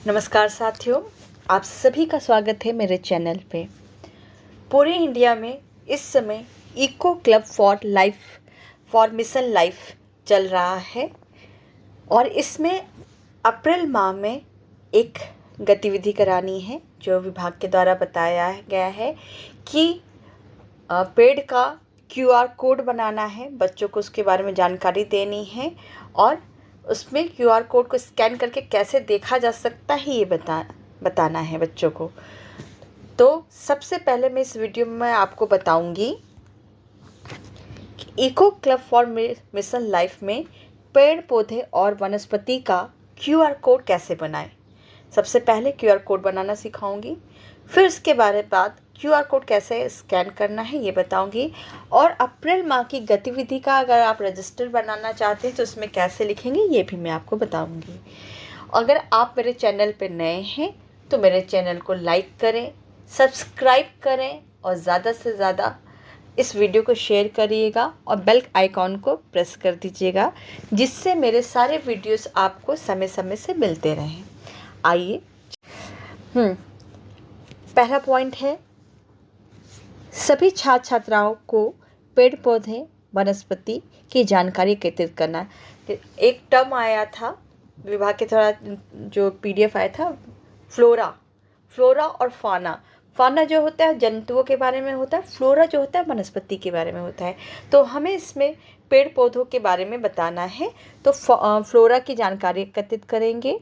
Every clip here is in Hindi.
नमस्कार साथियों, आप सभी का स्वागत है मेरे चैनल पे। पूरे इंडिया में इस समय eco club for mission life चल रहा है और इसमें अप्रैल माह में एक गतिविधि करानी है जो विभाग के द्वारा बताया गया है कि पेड़ का QR कोड बनाना है, बच्चों को उसके बारे में जानकारी देनी है और उसमें QR कोड को स्कैन करके कैसे देखा जा सकता है ये बताना है बच्चों को। तो सबसे पहले मैं इस वीडियो में आपको बताऊंगी कि eco club for mission life में पेड़ पौधे और वनस्पति का QR कोड कैसे बनाएं। सबसे पहले QR कोड बनाना सिखाऊंगी, फिर उसके बाद QR कोड कैसे स्कैन करना है ये बताऊंगी और अप्रैल माह की गतिविधि का अगर आप रजिस्टर बनाना चाहते हैं तो उसमें कैसे लिखेंगे ये भी मैं आपको बताऊंगी। अगर आप मेरे चैनल पर नए हैं तो मेरे चैनल को लाइक करें, सब्सक्राइब करें और ज़्यादा से ज़्यादा इस वीडियो को शेयर करिएगा और बेल आइकॉन को प्रेस कर दीजिएगा जिससे मेरे सारे वीडियोस आपको समय समय से मिलते रहें। आइए, पहला पॉइंट है सभी छात्र छात्राओं को पेड़ पौधे वनस्पति की जानकारी एकत्रित करना। एक टर्म आया था विभाग के थोड़ा जो PDF आया था, फ्लोरा और फाना जो होता है जंतुओं के बारे में होता है, फ्लोरा जो होता है वनस्पति के बारे में होता है। तो हमें इसमें पेड़ पौधों के बारे में बताना है तो फ्लोरा की जानकारी एकत्रित करेंगे।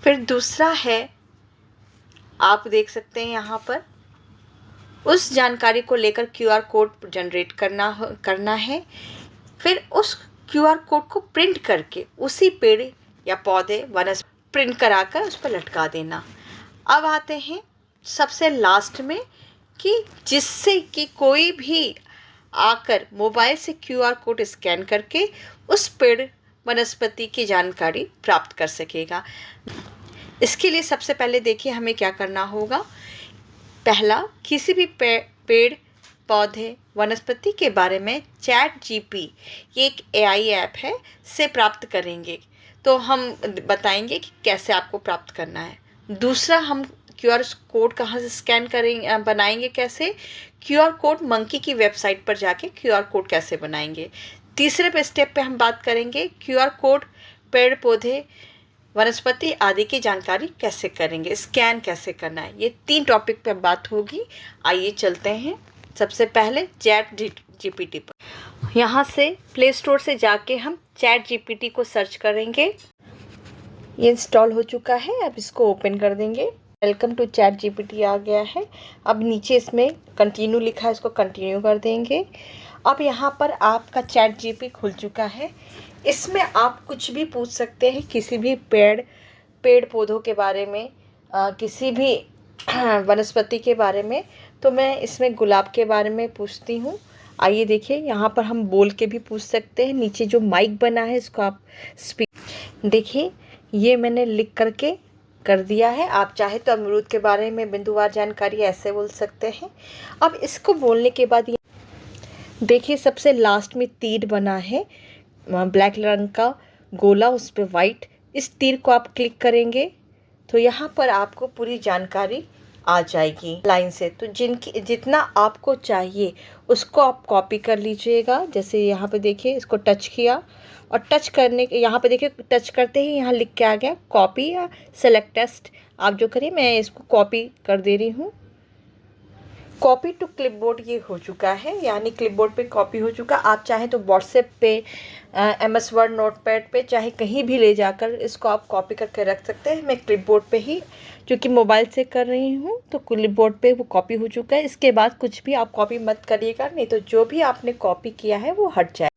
फिर दूसरा है, आप देख सकते हैं यहाँ पर उस जानकारी को लेकर QR कोड जनरेट करना है। फिर उस QR कोड को प्रिंट करके उसी पेड़ या पौधे वनस्पति प्रिंट कराकर उस पर लटका देना। अब आते हैं सबसे लास्ट में कि जिससे कि कोई भी आकर मोबाइल से QR कोड स्कैन करके उस पेड़ वनस्पति की जानकारी प्राप्त कर सकेगा। इसके लिए सबसे पहले देखिए हमें क्या करना होगा। पहला, किसी भी पेड़ पौधे वनस्पति के बारे में ChatGPT, ये एक AI ऐप है, से प्राप्त करेंगे। तो हम बताएंगे कि कैसे आपको प्राप्त करना है। दूसरा, हम QR कोड कहाँ से स्कैन करेंगे, बनाएंगे कैसे। QR कोड मंकी की वेबसाइट पर जाके QR कोड कैसे बनाएंगे। तीसरे स्टेप पे हम बात करेंगे QR कोड पेड़ पौधे वनस्पति आदि की जानकारी कैसे करेंगे, स्कैन कैसे करना है। ये 3 टॉपिक पे बात होगी। आइए चलते हैं। सबसे पहले ChatGPT पर, यहाँ से प्ले स्टोर से जाके हम ChatGPT को सर्च करेंगे। ये इंस्टॉल हो चुका है, अब इसको ओपन कर देंगे। वेलकम टू ChatGPT आ गया है। अब नीचे इसमें कंटिन्यू लिखा है, इसको कंटिन्यू कर देंगे। अब यहाँ पर आपका ChatGPT खुल चुका है। इसमें आप कुछ भी पूछ सकते हैं, किसी भी पेड़ पौधों के बारे में, किसी भी वनस्पति के बारे में। तो मैं इसमें गुलाब के बारे में पूछती हूँ। आइए देखिए, यहाँ पर हम बोल के भी पूछ सकते हैं। नीचे जो माइक बना है इसको आप देखिए, ये मैंने लिख करके कर दिया है। आप चाहे तो अमरूद के बारे में बिंदुवार जानकारी ऐसे बोल सकते हैं। अब इसको बोलने के बाद देखिए सबसे लास्ट में तीर बना है, ब्लैक रंग का गोला, उस पर वाइट। इस तीर को आप क्लिक करेंगे तो यहाँ पर आपको पूरी जानकारी आ जाएगी लाइन से। तो जितना आपको चाहिए उसको आप कॉपी कर लीजिएगा। जैसे यहाँ पे देखिए, इसको टच किया और टच करने के यहाँ पे देखिए, टच करते ही यहाँ लिख के आ गया कॉपी या सेलेक्ट टेक्स्ट। आप जो करिए, मैं इसको कॉपी कर दे रही हूँ। कॉपी टू क्लिपबोर्ड ये हो चुका है, यानी क्लिपबोर्ड पे कॉपी हो चुका। आप चाहे तो व्हाट्सएप पे, MS वर्ड नोटपैड पे, चाहे कहीं भी ले जाकर इसको आप कॉपी करके रख सकते हैं। मैं क्लिपबोर्ड पे ही, क्योंकि मोबाइल से कर रही हूँ, तो क्लिपबोर्ड पे वो कॉपी हो चुका है। इसके बाद कुछ भी आप कॉपी मत करिएगा, नहीं तो जो भी आपने कॉपी किया है वो हट जाए।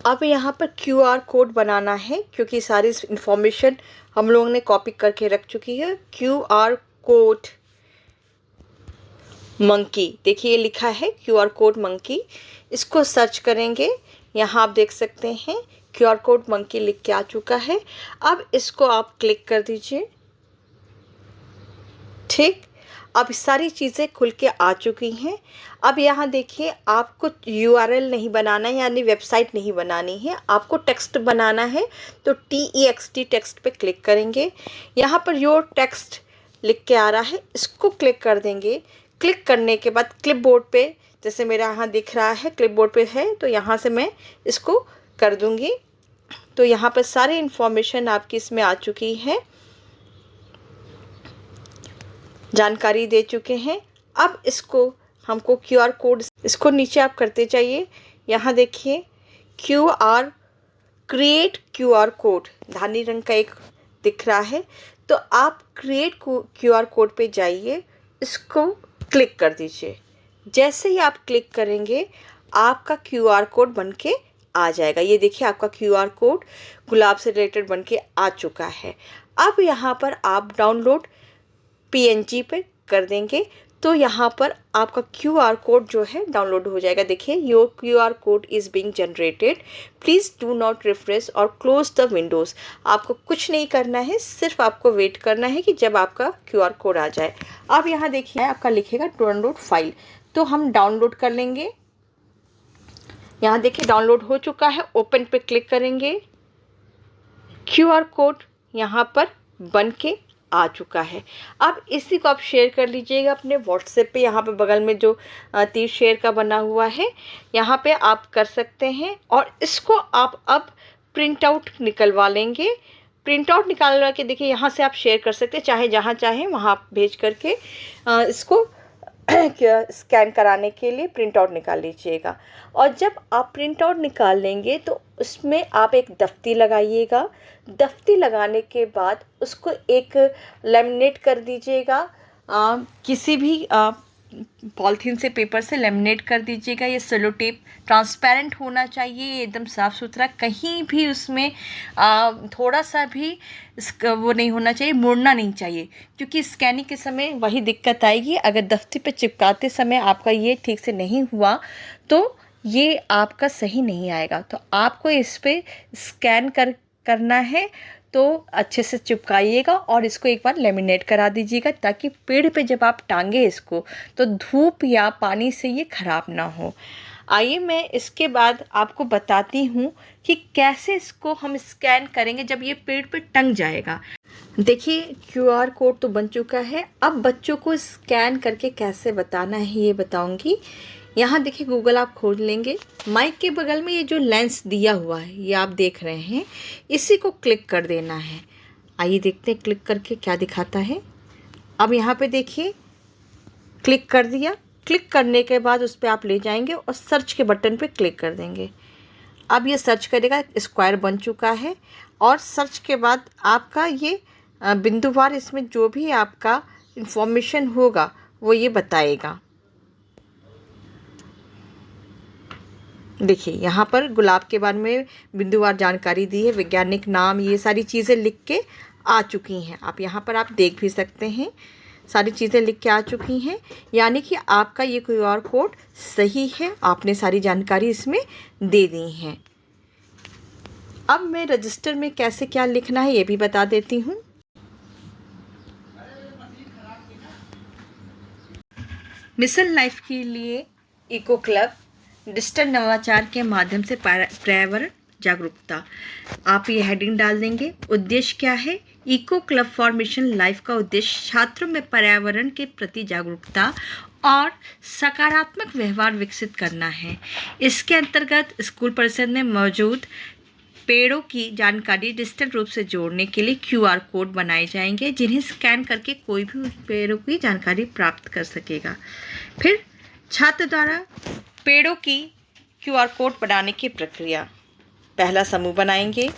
अब यहाँ पर QR कोड बनाना है, क्योंकि सारी इंफॉर्मेशन हम लोगों ने कॉपी करके रख चुकी है। QR कोड मंकी, देखिए लिखा है QR कोड मंकी। इसको सर्च करेंगे, यहाँ आप देख सकते हैं QR कोड मंकी लिख के आ चुका है। अब इसको आप क्लिक कर दीजिए। ठीक, अब सारी चीज़ें खुल के आ चुकी हैं। अब यहाँ देखिए, आपको URL नहीं बनाना है, यानी वेबसाइट नहीं बनानी है, आपको टेक्स्ट बनाना है। तो TEXT टेक्स्ट पे क्लिक करेंगे। यहाँ पर योर टेक्स्ट लिख के आ रहा है, इसको क्लिक कर देंगे। क्लिक करने के बाद क्लिपबोर्ड पे, जैसे मेरा यहाँ दिख रहा है क्लिपबोर्ड पे है, तो यहाँ से मैं इसको कर दूँगी। तो यहाँ पर सारी इन्फॉर्मेशन आपकी इसमें आ चुकी है, जानकारी दे चुके हैं। अब इसको हमको QR कोड, इसको नीचे आप करते जाइए। यहाँ देखिए क्रिएट QR कोड, धानी रंग का एक दिख रहा है। तो आप क्रिएट QR कोड पे जाइए, इसको क्लिक कर दीजिए। जैसे ही आप क्लिक करेंगे, आपका QR कोड बन के आ जाएगा। ये देखिए, आपका QR कोड गुलाब से रिलेटेड बन के आ चुका है। अब यहाँ पर आप डाउनलोड PNG पे कर देंगे, तो यहाँ पर आपका QR कोड जो है डाउनलोड हो जाएगा। देखिए, your QR code is being generated, please do not refresh और क्लोज द विंडोज़। आपको कुछ नहीं करना है, सिर्फ आपको वेट करना है कि जब आपका QR कोड आ जाए। अब यहाँ देखिए, आपका लिखेगा डाउनलोड फाइल, तो हम डाउनलोड कर लेंगे। यहाँ देखिए डाउनलोड हो चुका है, ओपन पे क्लिक करेंगे। QR कोड यहाँ पर बन के आ चुका है। अब इसी को आप शेयर कर लीजिएगा अपने व्हाट्सएप पे। यहाँ पे बगल में जो तीर शेयर का बना हुआ है, यहाँ पे आप कर सकते हैं। और इसको आप अब प्रिंट आउट निकलवा लेंगे। प्रिंट आउट निकालवा के देखिए, यहाँ से आप शेयर कर सकते हैं, चाहे जहाँ चाहें वहाँ भेज करके इसको स्कैन कराने के लिए प्रिंट आउट निकाल लीजिएगा। और जब आप प्रिंट आउट निकाल लेंगे, तो उसमें आप एक दफ्ती लगाइएगा। दफ्ती लगाने के बाद उसको एक लेमिनेट कर दीजिएगा, किसी भी पॉलीथीन से, पेपर से लेमिनेट कर दीजिएगा। ये सेलो टेप ट्रांसपेरेंट होना चाहिए, एकदम साफ़ सुथरा, कहीं भी उसमें थोड़ा सा भी वो नहीं होना चाहिए, मुड़ना नहीं चाहिए, क्योंकि स्कैनिंग के समय वही दिक्कत आएगी। अगर दफ्ती पे चिपकाते समय आपका ये ठीक से नहीं हुआ, तो ये आपका सही नहीं आएगा। तो आपको इस पे स्कैन करना है, तो अच्छे से चिपकाइएगा और इसको एक बार लेमिनेट करा दीजिएगा, ताकि पेड़ पे जब आप टांगे इसको, तो धूप या पानी से ये ख़राब ना हो। आइए मैं इसके बाद आपको बताती हूँ कि कैसे इसको हम स्कैन करेंगे जब ये पेड़ पे टंग जाएगा। देखिए, QR कोड तो बन चुका है। अब बच्चों को स्कैन करके कैसे बताना है ये बताऊँगी। यहाँ देखिए, गूगल आप खोल लेंगे। माइक के बगल में ये जो लेंस दिया हुआ है, ये आप देख रहे हैं, इसी को क्लिक कर देना है। आइए देखते हैं क्लिक करके क्या दिखाता है। अब यहाँ पे देखिए, क्लिक कर दिया। क्लिक करने के बाद उस पर आप ले जाएंगे और सर्च के बटन पे क्लिक कर देंगे। अब ये सर्च करेगा, स्क्वायर बन चुका है। और सर्च के बाद आपका ये बिंदुवार, इसमें जो भी आपका इंफॉर्मेशन होगा वो ये बताएगा। देखिए, यहाँ पर गुलाब के बारे में बिंदुवार जानकारी दी है, वैज्ञानिक नाम, ये सारी चीज़ें लिख के आ चुकी हैं। आप यहाँ पर आप देख भी सकते हैं, सारी चीज़ें लिख के आ चुकी हैं, यानी कि आपका ये QR कोड सही है, आपने सारी जानकारी इसमें दे दी हैं। अब मैं रजिस्टर में कैसे क्या लिखना है ये भी बता देती हूँ। मिशन लाइफ के लिए इको क्लब डिजिटल नवाचार के माध्यम से पर्यावरण जागरूकता, आप ये हेडिंग डाल देंगे। उद्देश्य क्या है? Eco club for mission life का उद्देश्य छात्रों में पर्यावरण के प्रति जागरूकता और सकारात्मक व्यवहार विकसित करना है। इसके अंतर्गत स्कूल परिसर में मौजूद पेड़ों की जानकारी डिजिटल रूप से जोड़ने के लिए QR कोड बनाए जाएंगे, जिन्हें स्कैन करके कोई भी पेड़ों की जानकारी प्राप्त कर सकेगा। फिर छात्र द्वारा पेड़ों की QR कोड बनाने की प्रक्रिया। पहला समूह बनाएंगे।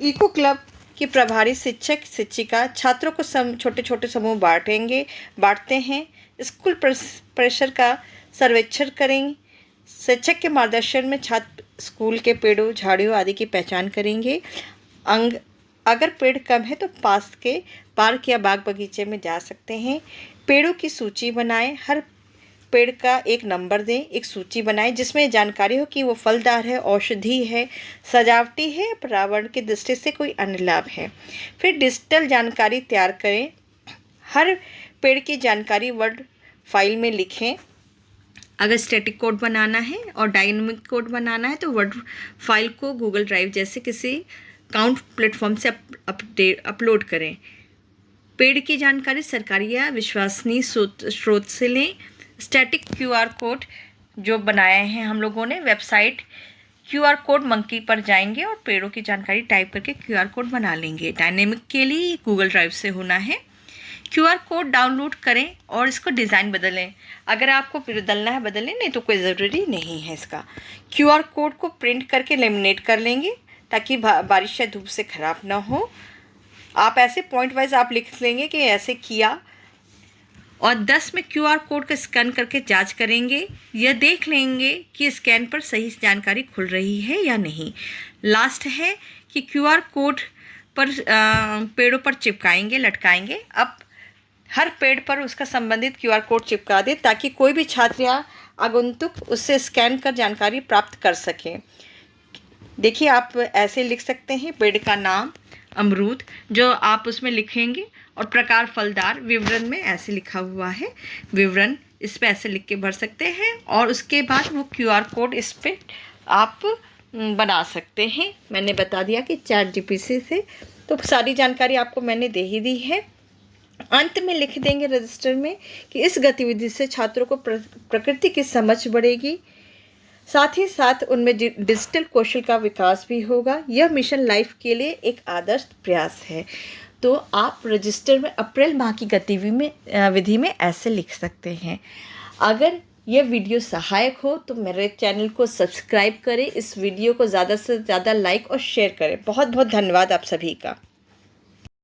इको क्लब के प्रभारी शिक्षक शिक्षिका छात्रों को छोटे छोटे समूह बांटते हैं। स्कूल परिसर का सर्वेक्षण करें। शिक्षक के मार्गदर्शन में छात्र स्कूल के पेड़ों, झाड़ियों आदि की पहचान करेंगे। अगर पेड़ कम है तो पास के पार्क या बाग बगीचे में जा सकते हैं। पेड़ों की सूची बनाएं। हर पेड़ का एक नंबर दें। एक सूची बनाएं जिसमें जानकारी हो कि वो फलदार है, औषधि है, सजावटी है, पर्यावरण की दृष्टि से कोई अन्य लाभ है। फिर डिजिटल जानकारी तैयार करें। हर पेड़ की जानकारी वर्ड फाइल में लिखें। अगर स्टैटिक कोड बनाना है और डायनेमिक कोड बनाना है तो वर्ड फाइल को गूगल ड्राइव जैसे किसी काउंट प्लेटफॉर्म से अपलोड करें। पेड़ की जानकारी सरकारी या विश्वसनीय स्रोत से लें। स्टैटिक क्यूआर कोड जो बनाए हैं हम लोगों ने वेबसाइट क्यूआर कोड मंकी पर जाएंगे और पेड़ों की जानकारी टाइप करके क्यूआर कोड बना लेंगे। डायनेमिक के लिए गूगल ड्राइव से होना है। क्यूआर कोड डाउनलोड करें और इसको डिज़ाइन बदलें। अगर आपको बदलना है बदलें, नहीं तो कोई ज़रूरी नहीं है इसका। क्यूआर कोड को प्रिंट करके लेमिनेट कर लेंगे ताकि बारिश या धूप से ख़राब ना हो। आप ऐसे पॉइंट वाइज आप लिख लेंगे कि ऐसे किया, और 10 में क्यूआर कोड का स्कैन करके जांच करेंगे। यह देख लेंगे कि स्कैन पर सही जानकारी खुल रही है या नहीं। लास्ट है कि क्यूआर कोड पर पेड़ों पर चिपकाएंगे, लटकाएंगे। अब हर पेड़ पर उसका संबंधित क्यूआर कोड चिपका दें ताकि कोई भी छात्र या आगंतुक उससे स्कैन कर जानकारी प्राप्त कर सकें। देखिए, आप ऐसे लिख सकते हैं पेड़ का नाम अमरूद, जो आप उसमें लिखेंगे, और प्रकार फलदार, विवरण में ऐसे लिखा हुआ है विवरण, इस पर ऐसे लिख के भर सकते हैं और उसके बाद वो क्यूआर कोड इस पर आप बना सकते हैं। मैंने बता दिया कि ChatGPT से, तो सारी जानकारी आपको मैंने दे ही दी है। अंत में लिख देंगे रजिस्टर में कि इस गतिविधि से छात्रों को प्रकृति की समझ बढ़ेगी, साथ ही साथ उनमें डिजिटल कौशल का विकास भी होगा। यह मिशन लाइफ के लिए एक आदर्श प्रयास है। तो आप रजिस्टर में अप्रैल माह की गतिविधि में ऐसे लिख सकते हैं। अगर यह वीडियो सहायक हो तो मेरे चैनल को सब्सक्राइब करें, इस वीडियो को ज़्यादा से ज़्यादा लाइक और शेयर करें। बहुत बहुत धन्यवाद आप सभी का।